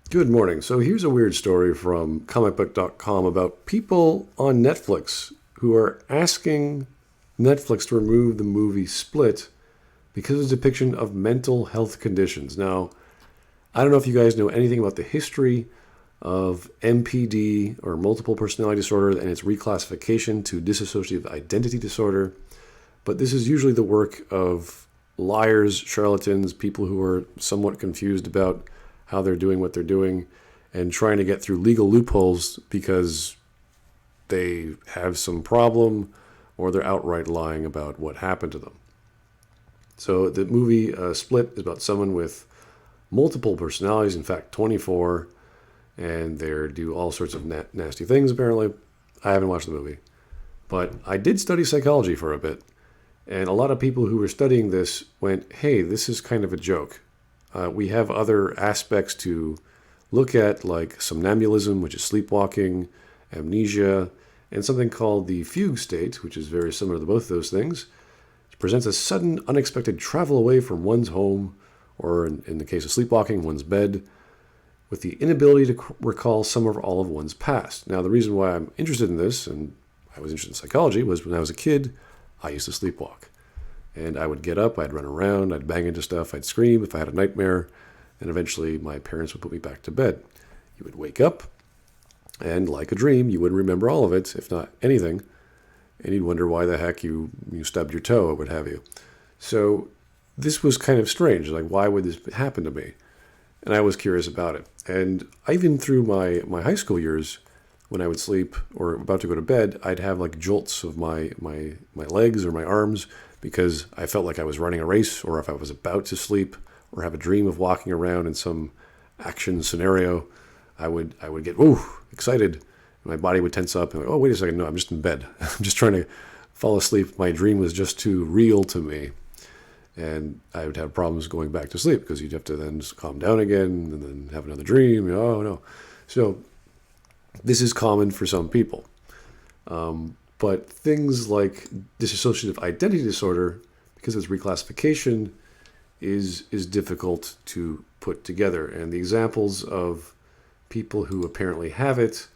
Good morning. So here's a weird story from comicbook.com about people on Netflix who are asking Netflix to remove the movie Split because of the depiction of mental health conditions. Now, I don't know if you guys know anything about the history of MPD or multiple personality disorder and its reclassification to dissociative identity disorder, but this is usually the work of liars, charlatans, people who are somewhat confused about how they're doing what they're doing and trying to get through legal loopholes because they have some problem or they're outright lying about what happened to them. So the movie Split is about someone with multiple personalities, in fact, 24, and they do all sorts of nasty things, apparently. I haven't watched the movie, but I did study psychology for a bit, and a lot of people who were studying this went, hey, this is kind of a joke. We have other aspects to look at, like somnambulism, which is sleepwalking, amnesia, and something called the fugue state, which is very similar to both those things. It presents a sudden, unexpected travel away from one's home, or in the case of sleepwalking, one's bed, with the inability to recall some or all of one's past. Now, the reason why I'm interested in this, and I was interested in psychology, was when I was a kid, I used to sleepwalk. And I would get up, I'd run around, I'd bang into stuff, I'd scream if I had a nightmare, and eventually my parents would put me back to bed. You would wake up, and like a dream, you wouldn't remember all of it, if not anything, and you'd wonder why the heck you stubbed your toe or what have you. So this was kind of strange. Like, why would this happen to me? And I was curious about it. And even through my high school years, when I would sleep or about to go to bed, I'd have like jolts of my legs or my arms because I felt like I was running a race, or if I was about to sleep or have a dream of walking around in some action scenario, I would get excited. My body would tense up and like, oh, wait a second, no, I'm just in bed. I'm just trying to fall asleep. My dream was just too real to me. And I would have problems going back to sleep because you'd have to then just calm down again and then have another dream. Oh, no. So this is common for some people. But things like dissociative identity disorder, because of its reclassification, is difficult to put together. And the examples of people who apparently have it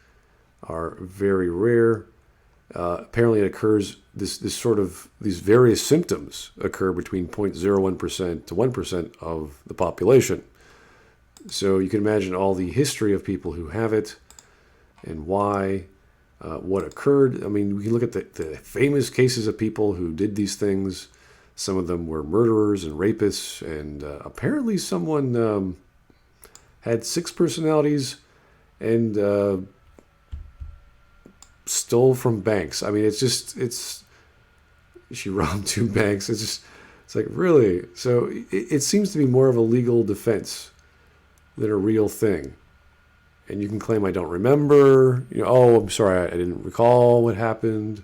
are very rare. Apparently it occurs, these various symptoms occur between 0.01% to 1% of the population. So you can imagine all the history of people who have it and why, what occurred. I mean, we can look at the famous cases of people who did these things. Some of them were murderers and rapists, and apparently someone had 6 personalities and stole from banks. I mean, she robbed 2 banks. It's like, really? So it seems to be more of a legal defense than a real thing. And you can claim I don't remember. Oh, I'm sorry, I didn't recall what happened.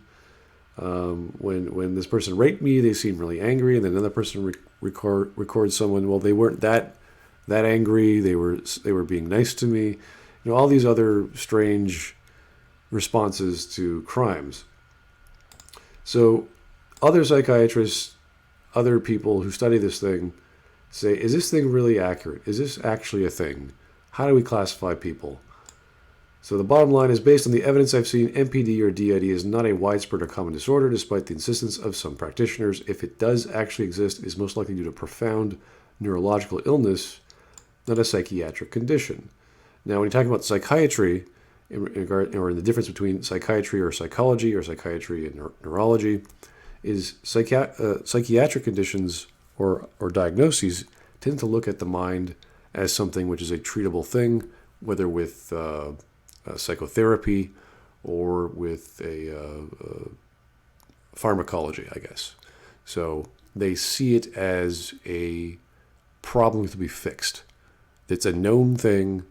When this person raped me, they seemed really angry, and then another person records someone. Well, they weren't that angry. They were being nice to me. All these other strange responses to crimes. So, other psychiatrists, other people who study this thing, say, is this thing really accurate? Is this actually a thing? How do we classify people? So the bottom line is, based on the evidence I've seen, MPD or DID is not a widespread or common disorder, despite the insistence of some practitioners. If it does actually exist, it is most likely due to profound neurological illness, not a psychiatric condition. Now, when you're talking about psychiatry, in the difference between psychiatry or psychology and neurology, is psychiatric conditions or diagnoses tend to look at the mind as something which is a treatable thing, whether with psychotherapy or with a pharmacology, I guess. So they see it as a problem to be fixed. It's a known thing,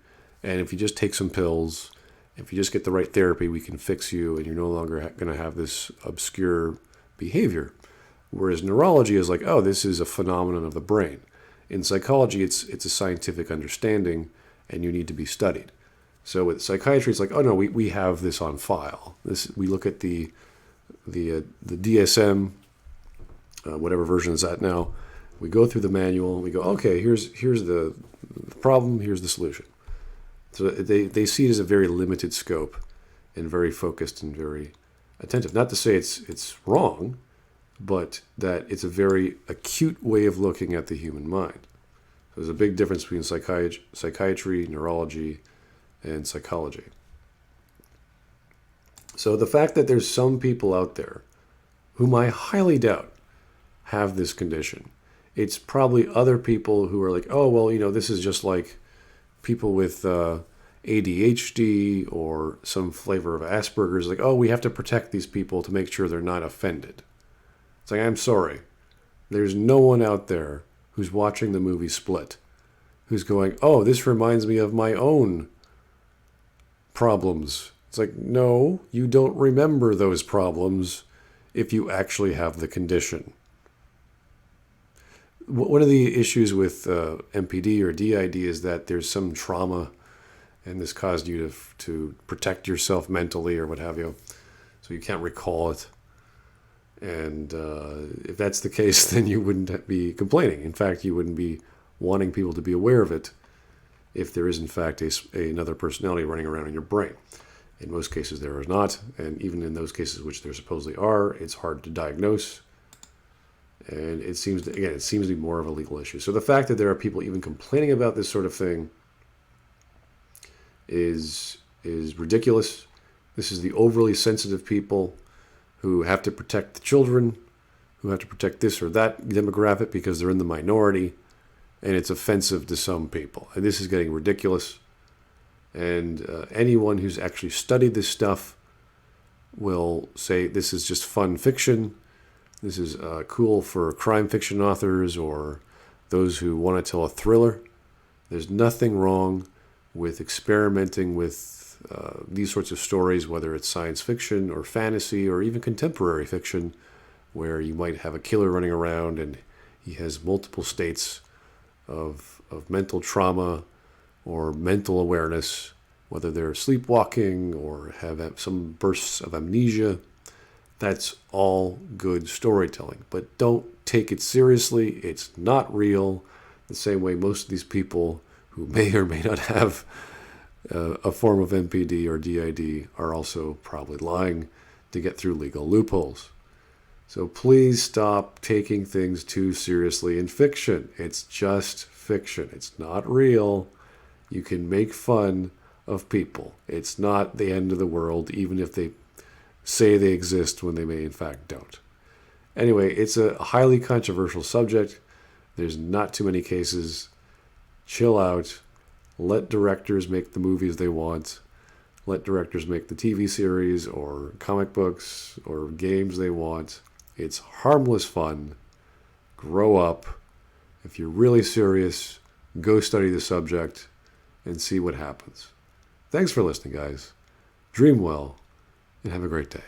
and if you just take some pills, if you just get the right therapy, we can fix you, and you're no longer going to have this obscure behavior. Whereas neurology is like, oh, this is a phenomenon of the brain. In psychology, it's a scientific understanding, and you need to be studied. So with psychiatry, it's like, oh no, we have this on file. We look at the DSM, whatever version is that now. We go through the manual. We go, okay, here's the problem. Here's the solution. So they see it as a very limited scope and very focused and very attentive. Not to say it's wrong, but that it's a very acute way of looking at the human mind. There's a big difference between psychiatry, neurology, and psychology. So the fact that there's some people out there whom I highly doubt have this condition, it's probably other people who are like, oh, well, this is just like people with ADHD or some flavor of Asperger's. Like, oh, we have to protect these people to make sure they're not offended. It's like, I'm sorry. There's no one out there who's watching the movie Split who's going, oh, this reminds me of my own problems. It's like, no, you don't remember those problems if you actually have the condition. One of the issues with MPD or DID is that there's some trauma and this caused you to protect yourself mentally or what have you, so you can't recall it. And if that's the case, then you wouldn't be complaining. In fact, you wouldn't be wanting people to be aware of it if there is, in fact, another personality running around in your brain. In most cases, there is not. And even in those cases which there supposedly are, it's hard to diagnose. And it seems to be more of a legal issue. So the fact that there are people even complaining about this sort of thing is ridiculous. This is the overly sensitive people who have to protect the children, who have to protect this or that demographic because they're in the minority, and it's offensive to some people. And this is getting ridiculous. And anyone who's actually studied this stuff will say this is just fun fiction. This is cool for crime fiction authors or those who want to tell a thriller. There's nothing wrong with experimenting with these sorts of stories, whether it's science fiction or fantasy or even contemporary fiction, where you might have a killer running around and he has multiple states of mental trauma or mental awareness, whether they're sleepwalking or have some bursts of amnesia. That's all good storytelling, but don't take it seriously. It's not real. The same way most of these people who may or may not have a form of MPD or DID are also probably lying to get through legal loopholes. So please stop taking things too seriously in fiction. It's just fiction. It's not real. You can make fun of people. It's not the end of the world, even if they say they exist when they may in fact don't. Anyway, it's a highly controversial subject. There's not too many cases. Chill out. Let directors make the movies they want. Let directors make the TV series or comic books or games they want. It's harmless fun. Grow up. If you're really serious, go study the subject and see what happens. Thanks for listening, guys. Dream well and have a great day.